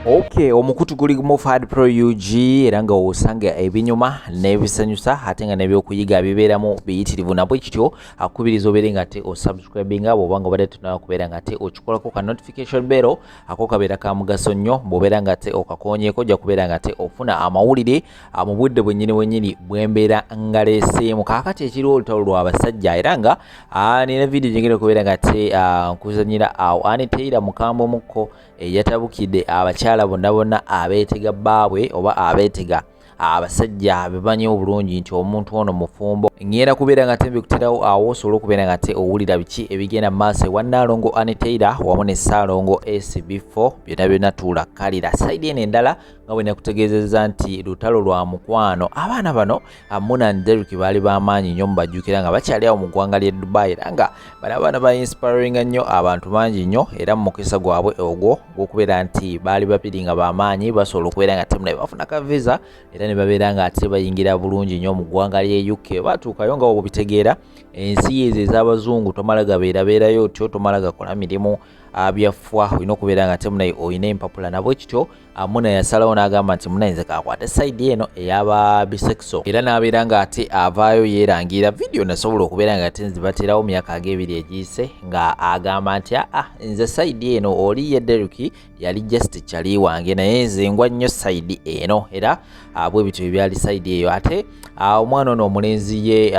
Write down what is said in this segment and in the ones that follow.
Okay, omukutu guli mu Fad Pro UG era nga osanga ebinyuma n'ebisanyusa ate nga n'ebyokuyiga bibeeramu biyitirivu nabwe kityo akubiriza obeere nga te osubscribinga bw'oba nga obadde tunawe kubeera nga te okikolako ka notification bell ako kabeera ka mugaso nnyo bw'obeera nga te okakonyeeko ojja kubeera nga te ofuna amawulire mu budde bwennyini bw'embeera nga leeseemu. Kaakati ekiriwo olutalo lw'abasajja era nga nina vidiyo gyengenda kubeera nga te nkuzanyira awo Anitaira Mukambwe Mukko yatabukidde abakyala bonna abeetega baabwe oba abeetega abasajja bebanyi obulungi nti omuntu ono mufumbo. Ngenda kubeera nga te mbikutirawo awo osobola okubeera nga te owulira biki ebigenda mu maaso ewa Nnaalongo Anitaira wamu ne Ssaalongo SB4 byonna tuula kalira sayidi eno endala nga bwe nakutegeezezza nti lutalo lwa mukwano. Abaana bano Muna ne Derrick baali b'amaanyi nnyo mubajjukira nga bakyali awo mu ggwanga ly'e Dubai era nga bano abaana ba inspiringa nnyo abantu bangi nnyo era mu mukisa gwabwe ogwo gw'okubeera nti baali babiri nga b'amaanyi basobola okubeera nga te munaye bafuna ka visa era ne babeera nga ate bayingira bulungi nnyo mu ggwanga ly'e UK. Batuukayo nga bw'obitegeera ensi ezo ez'abazungu tomala gabeerabeerayo otyo tomala gakola mirimu byafwa olina okubeera nga te munaye olina empapula nabwe kityo Muna yasalawo n'agamba nti munaye nze kakwate sayidi eno ey'aba bisexual era n'abeera nga ate avaayo yeerangira vidiyo nasobola okubeera nga te nzibaterawo myaka ag'ebiri egiyise nga agamba nti nze sayidi eno oli ye Derrick yali just kyali wange naye nze ngwa nnyo sayidi eno era bwe bityo byali sayidi eyo. Ate omwana ono omulenzi ye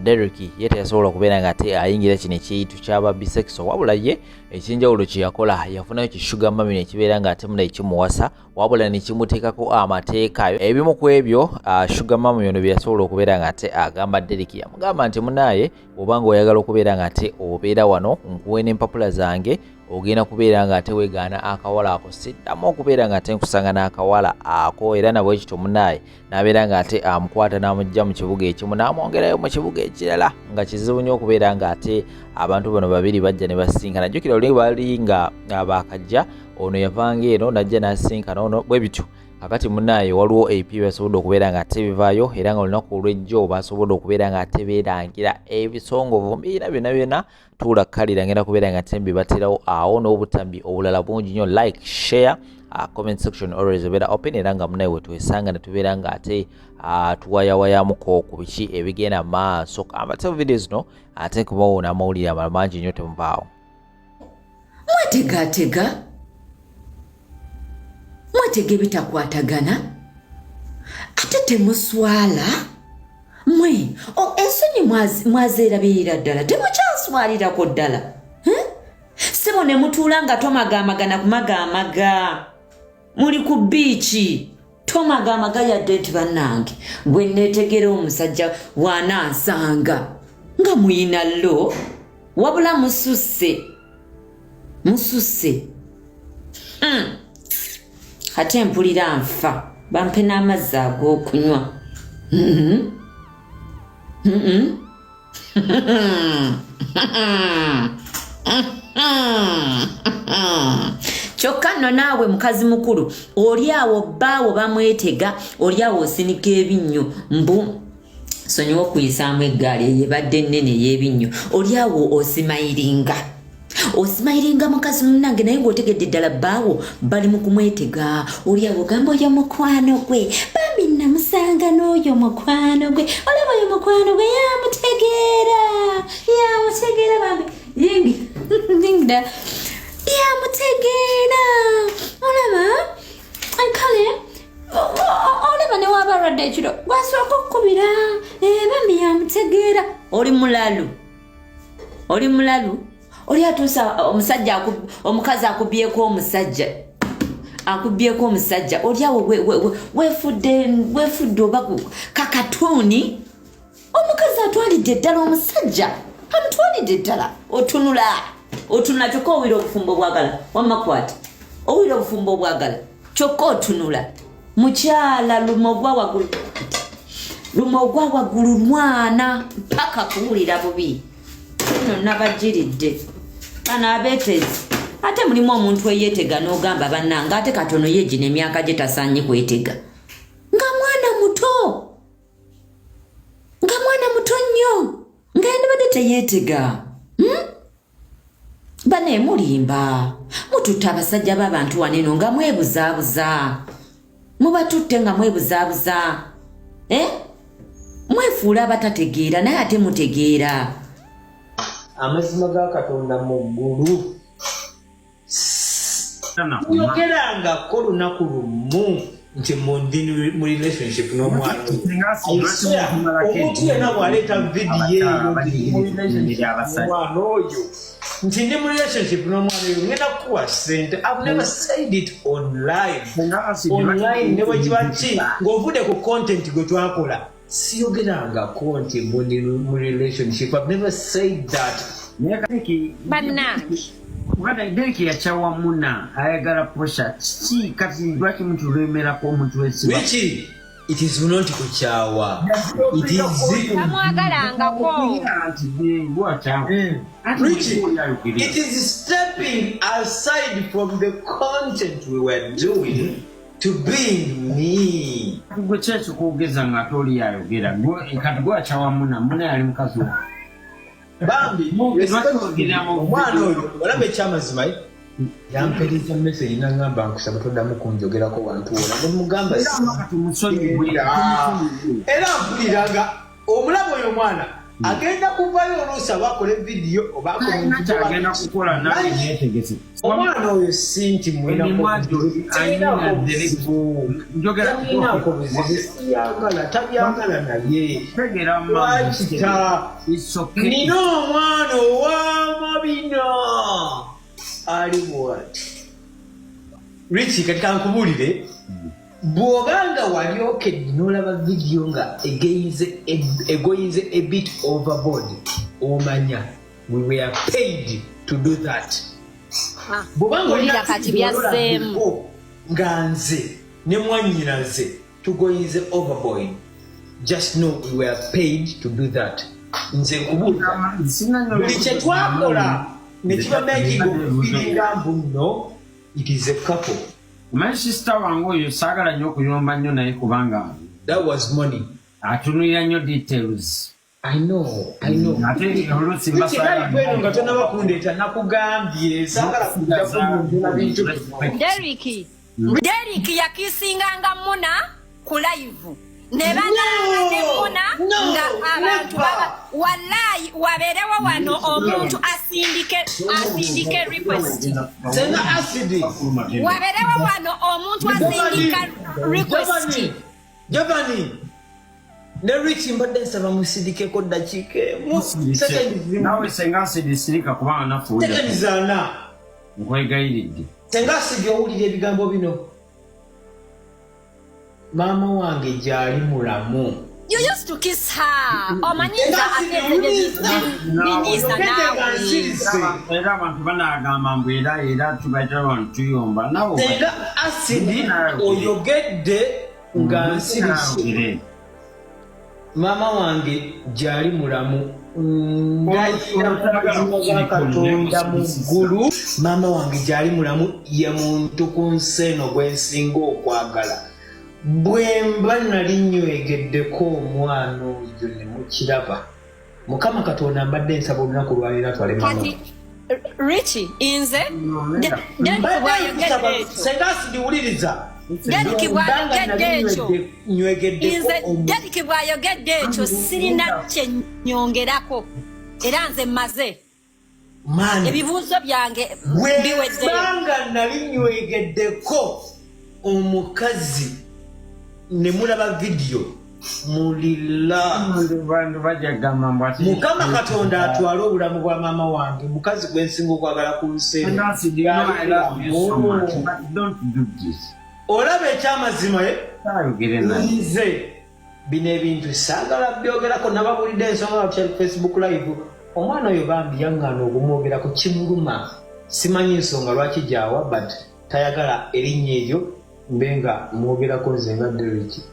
Derrick ye teyasobola okubeera nga te ayingira kino ekiyitu ky'aba bisexual wabula ye ekinjawulo kye yakola yafunayo kishuga mami nekibeera nga ate munaye kimuwasa wabula nekimuteekako amateeka ebimu ku ebyo shuga mami ono bye yasobola okubeera nga ate agamba Derrick yamugamba nti munaye obanga oyagala okubeera nga ate obeera wano nkuwe n'empapula zange ogenda kubeera nga ate weegaana akawala ako siddamu okubeera nga ate nkusanga n'akawala ako era nabwe kityo munaye n'abeera nga ate amukwata n'amugya mu kibuga ekimu n'amwongerayo mu kibuga ekirala nga kizibu nnyo okubeera nga ate abantu bano babiri bajja ne basinkana. Najjukira oli baali nga bakajja ono yavanga eno najja n'asinkana ono bwe bityo. Kakati munaye waliwo AP basobodde okubeera nga ate bivaayo era nga olunaku olw'ejjo basobodde okubeera nga ate beerangira ebisongovu mbiina byonna tuula kalira ngenda kubeera nga te mbibaterawo awo n'obutambi obulala bungi nnyo. Like, share, comment section always ebeera open era nga munaye wetwesanga ne tubeera nga ate tuwayawayamuko ku biki ebigenda maaso amate videos no ate kubawona amawulire amalala mangi nnyo temuvaawo. Mwatega ebitakwatagana ate temuswala mwe ensonyi mwazeerabirira ddala temukyanswalirako ddala sebo ne mutuula nga tomagamagana kumagamaga muli ku biiki tomagamaga yadde nti bannange gwe neetegera omusajja wanansanga nga muyina lo wabula mususse ate mpulira nfa bampe n'amazzi ag'okunywa. Kyokka nno naawe mukazi mukulu oli awo bbaawo bamwetega oli awo osinika ebinnyo mbu sonyiwa okuyisaamu eggaali eyo ebadde ennene ey'ebinnyo oli awo osimayiringa mukazi munnange naye ng'otegedde ddala bbaawo bali mu kumwetega oli awo gamba oyo mukwano gwe bambi namusanga n'oyo mukwano gwe olaba oyo mukwano gwe yamutegeera bambi yingida yamutegeera olaba kale olaba ne waba alwadde ekiro gwasooka okukubira bambi yamutegeera oli mulalu oli atuusa omukazi akubyeko omusajja oli awo weefudde oba kakatuuni omukazi atwalidde ddala omusajja amutwalidde ddala otunula kyokka owira obufumbo obwagala wamakwata owira obufumbo obwagala kyokka otunula mukyala luma ogwa waggulu mwana paka kuwulira bubi eno nabagiridde bano abeetezi ate mulimu omuntu eyeetega n'ogamba bannanga ate katono yegina emyaka gye tasaanye kwetega nga mwana muto nnyo nga yandibadde teyeetega bano ne mulimba mututta abasajja b'abantu waneno nga mwebuzaabuza mubatutte nga mwebuzaabuza mwefuula abatategeera naye ate mutegeera amazima ga Katonda mu ggulu yogerangako lunaku lumu nti mu relationship n'omwana omuntu yenna bw'aleeta vidiyo omwana oyo nti ndi mu relationship n'omwana oyo ngenda kukuwa ssente. I've never said it online ne bwe kiba ki ng'ovudde ku content gwe twakola siyogerangako nti ndi mu relationship. I've never said that. Bannange Dereki yachawa muna ayagala posha chi kati lwaki mtu lwemerako omuntu wesiba Richie, it is not kuchawa. It is amwagalangako Richie, it is stepping aside from the content we were doing to being me. Gwe checho kugeza nga toli yayogera kati gwe achawa muna yali mukazi wa Bambi, omwana oyo olaba ekyamazima yampeereza message n'angamba nkusaba toddamu kunjogerako wantu wona nemugamba era mpuliranga omulaba oyo omwana agenda kuvayo oluusi abakola evidiyo obaagenda kukola naye neetegese omwana oyo si nti tabyagala naye lwakita nina omwana ow'amabina ali bwati Richie katika nkubulire bw'obanga wali okedde n'olaba vidiyo nga egoyinze a bit overboard omanya we were paid to do that. Bw'obanga olina kati byazzeemu nga nze ne mwannyinaze tugoyinze overboard, just know we were paid to do that. Nze nkubuuza buli kye twakola ne kiba making okufiringa mbu nno it is a couple. My sister wange oyo saagala nnyo okuyomba nnyo naye kubanga that was money. Atunulira nnyo details. I know. Ate oluusi mbasaaga nga tonaba kundeeta nakugambye saagala kujja kunyumvira bintu. Deriki yakisinganga muna ku live ne bananga ne muna nga abantu wallahi waberewo wano omuntu asindike request tena acid waberewo wano omuntu asindika request Jabani ne Richie mbadde nsaba musidikeko ddakiika emu nawe senga acid sirika kubanga nafuuja tegeezana nkwegayiridde senga acid owulira ebigambo bino maama wange gyali mulamu. You used to kiss her. Omanyiza binyisa nawe. Era abantu banagamba mbu era tubaita abantu tuyomba nawe. Senga acid oyogedde nga nsirise. Maama wange gyali mulamu. Katonda mu ggulu maama wange gyali mulamu ye muntu ku nsi eno gwe nsinga okwagala. Bwe mba nali nnywegeddeko omwana oyo ne mukiraba Mukama Katonda mbadde nsaba olunaku lwaleero atwale maama Richie inze senga sidiwuliriza Deriki bw'ayogedde ekyo sirina kye nyongerako era nze mmaze ebibuuzo byange biweddeyo. Bwebanga nali nnywegeddeko omukazi ne mulaba vidiyo mulila Mukama Katonda atwale obulamu bwa maama wange mukazi gwe nsinga okwagala ku nsi olaba ekyamazima nze bino ebintu saagala byogerako nababulidde ensonga wakyali Facebook live omwana oyo bambi yaŋŋaana okumwogerako kimuluma simanyi nsonga lwaki gyawa but tayagala erinnya eryo mbenga mwogerako nze nga Dereki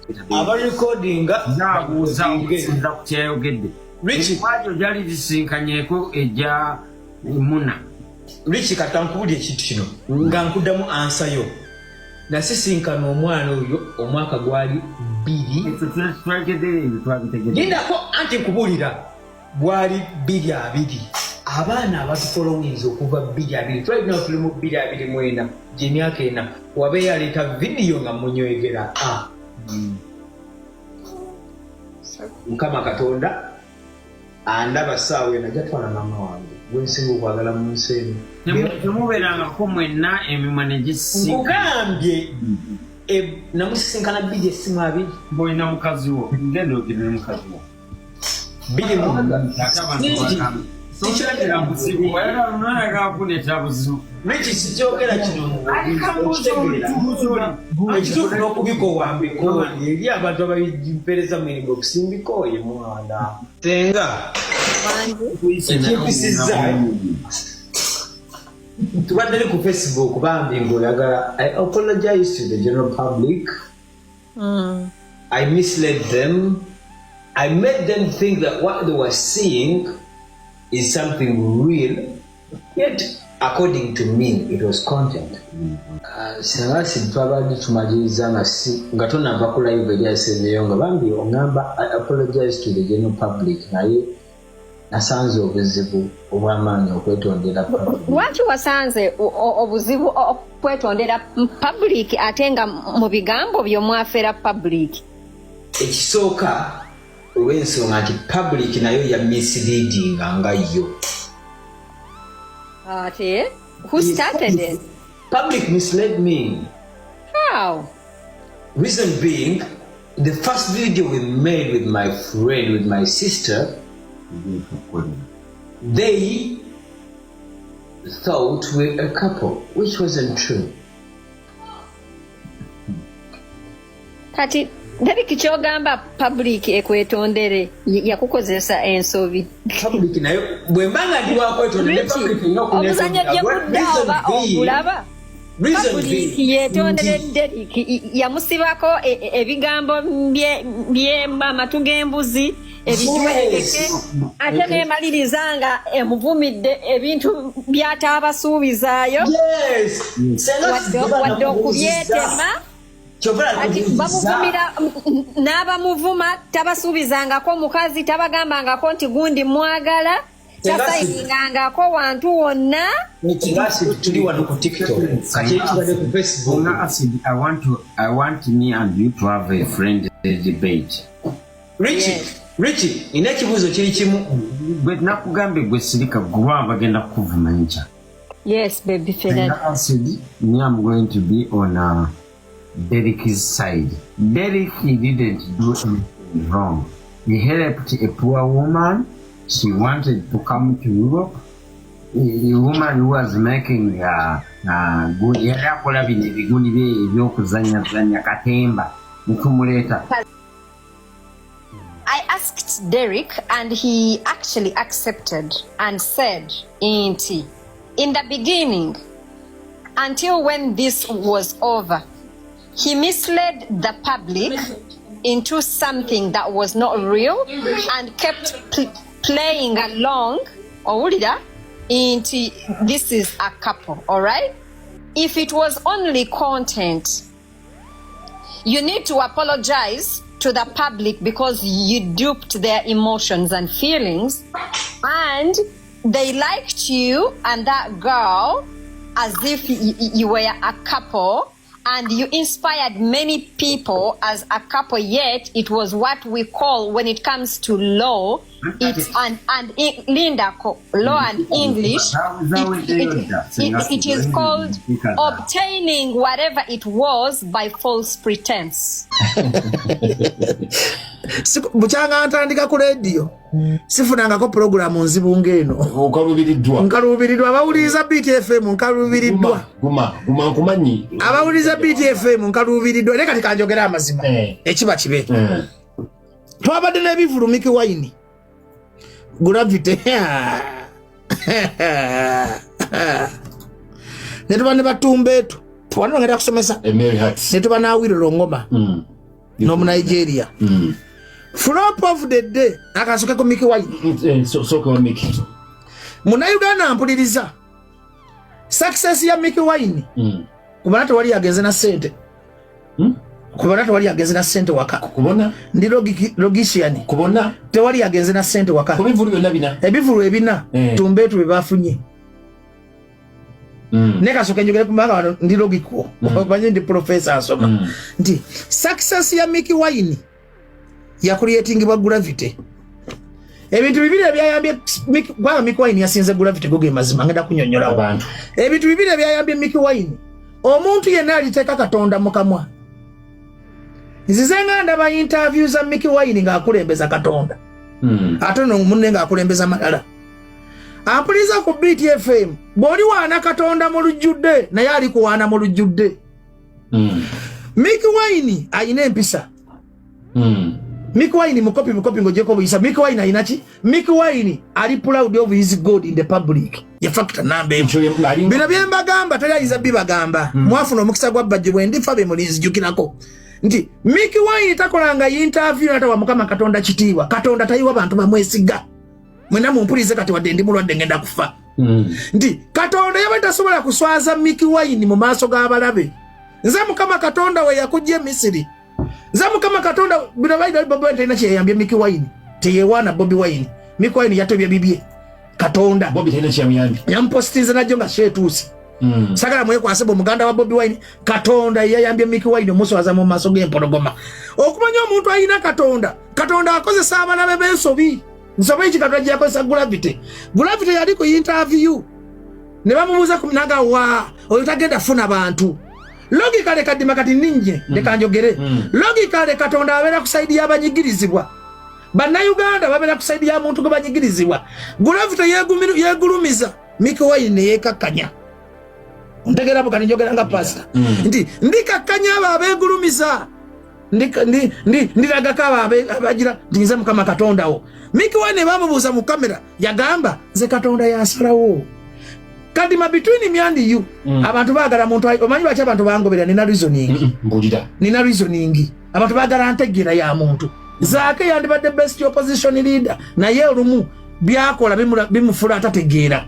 abarekodinga nabuuza okusinza ku kyayogedde ekwajo gyali zisinkanyeko ejja muna Richie kati kankubulya ekintu kino nga nkuddamu ansayo nasisinkana omwana oyo omwaka gwali 2 lindako anti nkubulira gwali 2 abaana abatufolowinza okuva 2 right now tuli mu 2 gy'emyaka 4 wabe yaleeta vidiyo nga munywegera Mukama Katonda andaba saawe najatwala mama wange gwensinga okwagala mu nsi eno temubeerangako mwenna emimwa ne gisisinkana nkugambye namusisinkana 2 essimu 2 bwolina mukazi wo ngenda ogirire mukazi wo 2 Sikyogera buzibu, wayagala omwana gakuleetera buzibu. Rich sikyogera kino ekituufu n'okubikowambiko eri abantu ababimpereza mu inbox mbikoye mwana senga ekimpisizza tubadde ku Facebook bambi ng'oyagala I apologize to the general public. I misled them. I made them think that what they were seeing is something real, yet according to me it was content. Sinasi twabadde tumaliza nga tonava ku live eri asembeyo nga bambi ongamba I apologize to the general public naye nasanze obuzibu obw'amaanyi okwetondera public. Lwaki wasanze obuzibu okwetondera public ate nga mu bigambo by'omwafera public? Ekisooka olw'ensonga nti public nayo ya misleading nga yo. Ate? Who started it? Public misled me. How? Reason being, the first video we made with my friend, with my sister, they thought we were a couple, which wasn't true. Kati Derek kyogamba public ekwetondere yakukozesa ensobi. Public nayo bwembanga ndi wakwetondere public obuzanya by'ebudda oba obulaba. Public yetondere Derek yamusibako ebigambo byemba amatu g'embuzi ebijuwekeke ate nemaliriza nga emuvumidde ebintu by'ataabasuubizaayo. Wadde okubyetema bamuvumira n'abamuvuma tabasuubizangako mukazi tabagambangako nti gundi mwagala tasayingangako wantu wonna. Tuli wano ku TikTok kati ekibadde ku Facebook. I want me and you to have a friend debate. Richie, ina ekibuuzo kiri kimu. Gwe nakugambye gwe sirika gwa bagenda kuvuma ncha. Yes, baby Fred. Me, I'm going to be on Derek's side. Derek, he didn't do anything wrong. He helped a poor woman. She wanted to come to Europe. The woman who was making good. Yarakola biguni byokuzanya katemba mukumuleta. I asked Derek and he actually accepted and said, in the beginning, until when this was over, he misled the public into something that was not real and kept playing along. Into this is a couple, all right? If it was only content, you need to apologize to the public because you duped their emotions and feelings, and they liked you and that girl as if you were a couple, and you inspired many people as a couple, yet it was what we call, when it comes to law, it's Linda, law and English, it is called obtaining whatever it was by false pretense. Buchanga ntandika ku radio sifunangako programu nzibu ngeno nkalubiridwa abawuliriza BTFM nkalubiridwa guma nkumanyi abawuliriza BTFM nkalubiridwa leka tikanjogera amazima ekiba kibe twabadde n'ebivulu Mickey Wine Gravity netuba ne batumbeetu twanongera kusomesa netuba n'awirira ngoma no mu Nigeria. Flop of the day akasoka ko Mickey Wine soka wa Mickey muna Uganda mpuliriza success ya Mickey Wine kubanatu wali agenze na sente kubona tewali agenze na ssente waka kubona ndi logician kubona tewali agenze na ssente waka kubivulu byonna bina ebivulu ebina tumbeetu bebafunye nekasoka njogere kumaka wano ndi logiko omanyi ndi professor asoma nti success ya Mickey Wine ya creating gravity ebintu bibiri ebyayambye Mickey Wine yasinze gravity goge mazima ngenda kunyonyola abantu ebintu bibiri ebyayambye Mickey Wine omuntu yenna aliteeka Katonda mukamwa nzize nga ndaba interviews za Mickey Wine ng'akulembeza Katonda ate no munne ng'akulembeza malala ampuliza ku BTFM bw'oli waana Katonda mu lujjudde naye ali kuwaana mu lujjudde Mickey Wine ayina empisa Mickey Wine mukopi ng'ogyeko buyisa Mickey Wine ayina ki Mickey Wine ali proud of his God in the public ye factor number bino bye mbagamba tali ayinza bibagamba mwafuna omukisa gwa bajje bwe ndifa be mulinzi jukirako nti Mickey Wine takolanga interview natawa Mukama Katonda kitiibwa Katonda tayiwa bantu bamwesiga mwena mumpulize kati wadde ndi mulwadde ngenda kufa nti Katonda yaba tasobola kuswaza Mickey Wine mu maaso g'abalabe nze Mukama Katonda we yakujja Misiri nze Mukama Katonda bino baida Bobi Wine talina kyeyambye Mickey Wine teyewaana Bobi Wine Mickey Wine yatobye bibye Katonda Bobi talina kyamuyambye yampostiza najjo nga sheetuusi sagala mwekwase muganda wa Bobi Wine Katonda yayambye Mickey Wine omuswaza mu maaso g'empologoma okumanya omuntu ayina Katonda akozesa abalabe b'ensobi nsobe iki Katonda gyakozesa gravity yali ku interview ne bamubuuza ku minaga wa oyo tagenda funa bantu logically kadima kati ninje leka njogere logically Katonda abeera ku side y'abanyigirizibwa bannayuganda babeera ku side ya muntu gwe banyigirizibwa gravity yegulumiza Mickey Wine yekakkanya ntegera bukani njogera nga pastor nti ndikakkanya abo abegulumiza ndiraga abagira ndinze Mukama Katonda wo Mickey Wine bamubuuza mu kamera yagamba nze Katonda yasalawo kadima between me and you abantu baagala muntu omanyi baki abantu bangobera nina reasoning abantu baagala ntegera ya muntu zaake yandibadde best opposition leader naye olumu byakola bimufula atategeera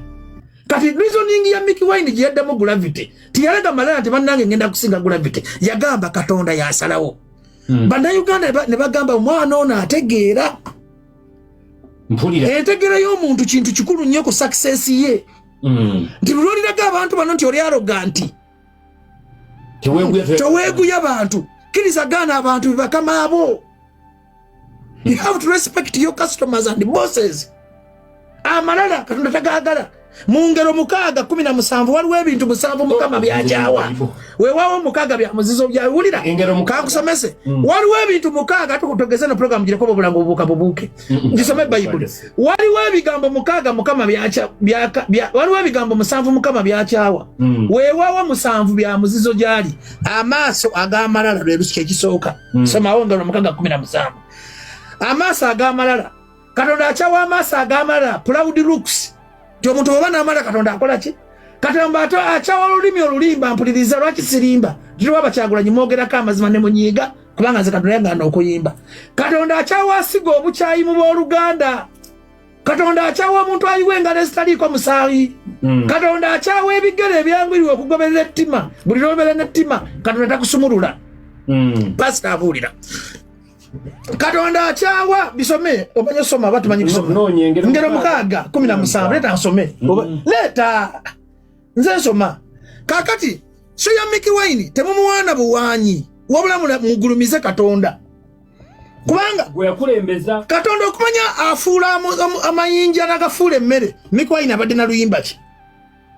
kati reasoning ya Mickey Wine giyaddamu gravity tiyalaga malala nti bannange ngenda kusinga gravity yagamba Katonda yasalawo bannayuganda ne bagamba omwana ono ategeera entegeera y'omuntu kintu kikulu nnyo ku success ye nti lwoliraga abantu bano nti oli arrogant teweeguya abantu kirizagaana abantu bebakama abo you have to respect your customers and bosses amalala Katonda tagaagala mu ngero 6:17 waliwo ebintu 7 Mukama byakyawa weewaawo 6 bya muzizo byawulira kankusomese waliwo ebintu 6 tukutogeze no program gireko obulango bubuuke ngisome Bible waliwo ebigambo 6 Mukama waliwo ebigambo 7 Mukama byakyawa weewaawo 7 bya muzizo gyali amaaso ag'amalala lwe lusi ekisooka somawo ngero 6:17 amaaso ag'amalala Katonda akyawa amaaso ag'amalala proud looks Tio muntu wabana amala Katonda akola ki Katonda achawa olulimi olulimba mpuliriza lwaki sirimba tiro abachagula nyimogera kama zima ne munyiga kubanga nze Katonda yanga n'okuyimba Katonda achawa asigo obukyayi mu Luganda Katonda achawa muntu ayiwenga lesitaliko musayi Katonda achawa ebigere ebyangwiriwe okugoberera ettima buli lobera n'ettima Katonda takusumulula pastor abulira Katonda achawa bisome obanye soma batu manyi bisome ngero 6:17 leta nsome leta nze soma kakati so ya Mickey Wine temumuwana buwanyi wabula mugulumize Katonda kubanga gwe yakulembeza Katonda okumanya afuula amayinja n'agafuula emmere Mickey Wine abadde na luyimba ki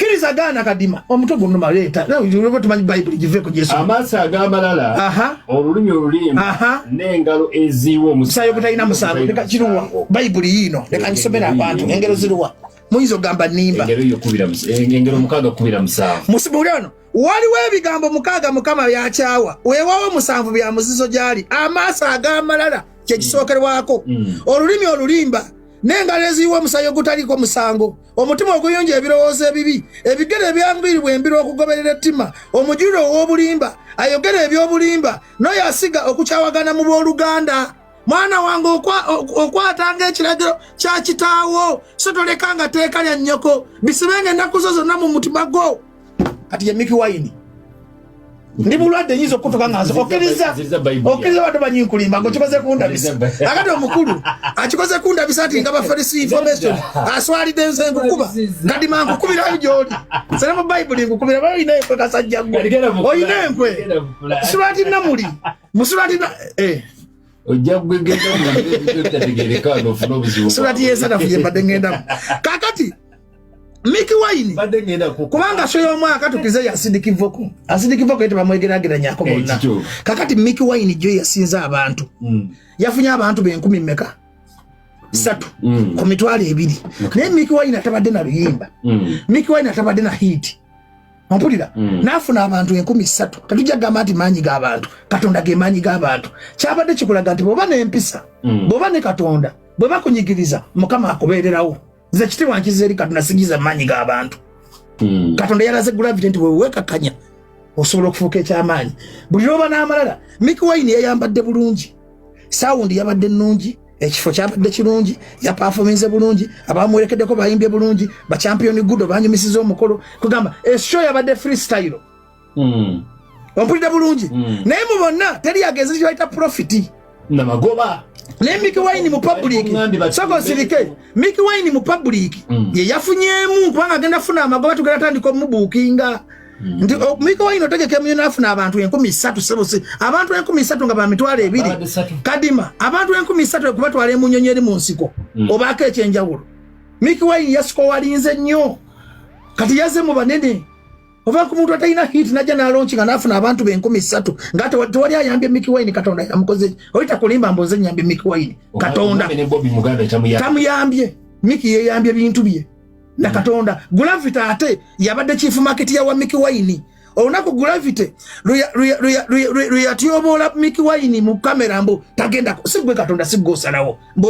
kirizagaana kadima omuto guno maleta nawe tumanyi Bible giveko Yesu amaaso ag'amalala olulimi olulimba n'engalo eziiwa omusayo butalina musango leka kiruwa Bible yino leka ngisomera abantu engero ziruwa muyinza ogamba nimba engero 6:17 musibulano waliwo ebigambo 6 Mukama byakyawa weewaawo 7 bya muzizo gyali amaaso ag'amalala kyekisookerwako olulimi olulimba n'engalo eziiwa omusayo gutaliko musango omutima oguyonja ebirowoozo ebibi ebigere ebyangwiribwa embiro okugoberera ettima omujuliro ow'obulimba ayogera eby'obulimba n'oyo asiga okukyawagana mu booluganda mwana wange okwatanga ekiragiro kya kitaawo so tolekanga teeka lya nnyoko bisibenga ennaku zo zonna mu mutima gwo kati ye Mickey Wine ndi bulwadde nyizo kutuka ngazo okiriza watu banyinkulimba ngo kikoze kundabisa akati omukulu akikoze kundabisa ati nga bafarisi information aswali denze ngukuba ngadi mangu kubira byoli sera mu bible ngukubira bayo ine kwe kasajja ngo oyine nkwe surati namuli musurati na ojagwegenda mu tategereka no funo bizibu surati yesa nafuye badengenda kakati Mickey Wine kubanga shoyo mwaka tukize ya Acidic Vocal ete bamwegerageranya ko bonna kakati Mickey Wine jo yasinza abantu yafunya abantu be 10 meka 3 ku mitwale 2 naye Mickey Wine atabadde na luyimba Mickey Wine atabadde na hit mpulira nafuna abantu 13 katujja gamati manyi ga abantu katonda ge manyi ga abantu kyabadde kikulaga nti boba n'empisa boba ne katonda bwe bakunyigiriza mukama akobererawo Nze kitibwa nkizeri katonda sigiza manyi ga abantu. Katonda yalaze gravity nti wewe kakanya osobola okufuuka ekyamanyi. Buli loba n'amalala Mickey Wine yayambadde bulungi. Sound yabadde nnungi, ekifo kyabadde kirungi, ya performance bulungi, abamwerekeddeko bayimbye bulungi, ba champion good banyumisiza omukolo. Kugamba show yabadde freestyle. Ompulidde bulungi. Naye mu bonna teri yageze kyayita profit. Na magoba. Ne Mickey Wine mu public soko sirike Mickey Wine mu public ye yafunyemu kubanga agenda funa amagoba tugenda tandika mubukinga ndi Mickey Wine otegeke munyo afuna abantu 13 sebose abantu 13 nga ba mitwale 2 kadima abantu 13 kubatwale munyonyeri mu nsiko obaka ekyenjawulo Mickey Wine yasiko walinze nnyo kati yaze mu banene oba ku muntu atayina hit najja na launch nga nafuna abantu be 13 ngate tewali ayambye Mickey Wine katonda yamukoze oyita kulimba mboze nyambye Mickey Wine katonda tamuyambye Mickey yeyambye bintu bye na katonda Gravity ate yabadde chief market ya wa Mickey Wine onako Gravity ruya tiobola Mickey Wine mu kamera mbo tagenda sigwe katonda sigosalawo mbo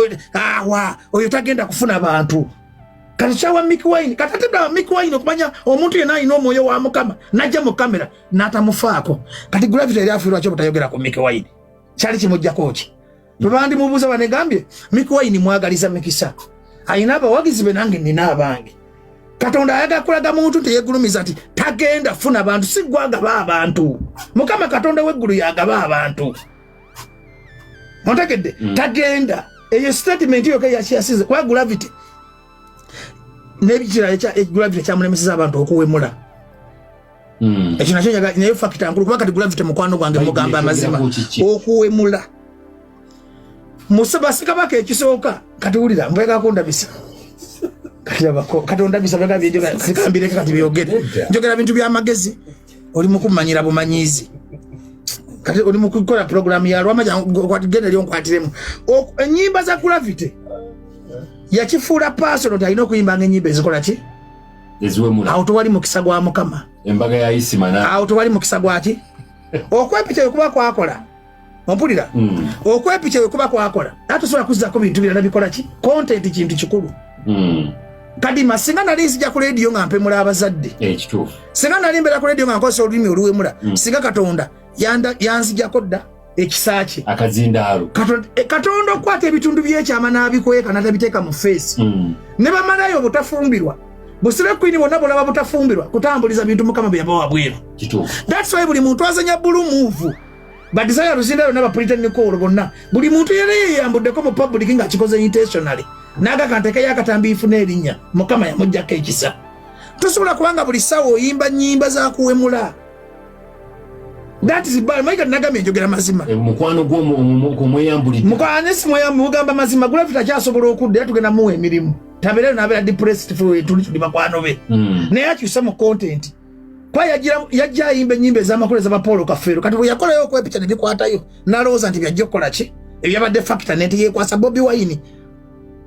oyo tagenda kufuna abantu Kachawa Mickey Wine katatebwa Mickey Wine okumanya omuntu yena ino moyo wa mukama najja mu kamera natamufaako kati Gravity yali afirwa kyo butayogera ku Mickey Wine kyali kimujja koki babandi mubuza banegambye Mickey Wine mwagaliza mikisa ayina abawagizi be nange nina abange katonda ayaga kulaga muntu teyegulumiza ati tagenda funa abantu sigwaga abantu mukama katonda weggulu yagaba abantu ontegedde tagenda eyo statement yo ke yasize kwa Gravity nebikira Gravity kyamulemeseza abantu okuwemula ekyo nakyo nyaga nayo factor nkulu kuba kati Gravity mukwano gwange mugamba amazima okuwemula musaba sikabaka ekisooka kati ulira mbega kondabisa kati abako kati ondabisa bega byejo kambire kati byogere njogera bintu bya magezi oli mukumanyira bumanyizi kati oli mukukola program ya lwamaja kwatugenda lyo nkwatiremu enyimba za Gravity yakifula personal talina okuyimba ng'enyimba ezikola ki eziwemula awo tewali mukisa gwa mukama embaga ya isimana awo tewali mukisa gwa ki okwepicha wekuba kwakola ompulira okwepicha wekuba kwakola atosobola kuzzaako bintu birala bikola ki content kintu kikulu kadima singa nali nzija ku radio nga mpemula abazadde ekituufu singa nali mbeera ku radio nga nkozesa olulimi oluwemula singa katonda yanzijako dda ekisaaki akazindaalo katonda okwata ebitundu byekyama n'abikweka natabiteeka mu face ne bamalayo obutafumbirwa busire kwini bonna bolaba butafumbirwa kutambuliza bintu mukama bye yabawa bweru that's why buli muntu azanya blue move badisaya luzindayo n'abapolitecnical bonna buli muntu yali yeyambuddeko mu public nga akikoze intentionally n'agakanteke yakatambi ifuna erinnya mukama yamuggyako ekisa tosobola kubanga buli ssaawa oyimba nnyimba zakuwemula. That is bad. Maika nagame njogera mazima. Mukwano gwo mweyambulidde. Mukwano simweyambu mugamba mazima. Gravity kyasobola okudda tugenda muwe emirimu. Tabera nabeera depressed for tuli bakwano be. Naye akyusa mu content. Kwa yajja ayimba ennyimba ez'amakulu za Paul Kafero. Kati bwe yakolayo okwepicha ne bikwatayo. Nalowooza nti byajja okukola ki? Ebyabadde factor neti yekwasa Bobi Wine.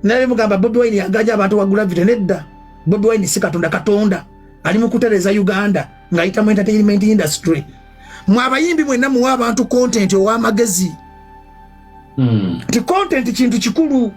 Naye mugamba Bobi Wine yagaja abantu wa Gravity nedda. Bobi Wine si katonda. Ali mu kutereza Uganda ng'ayita mu entertainment industry. Mwabayimbi mwenna muwa abantu content ow'amagezi. Ti content kintu kikulu.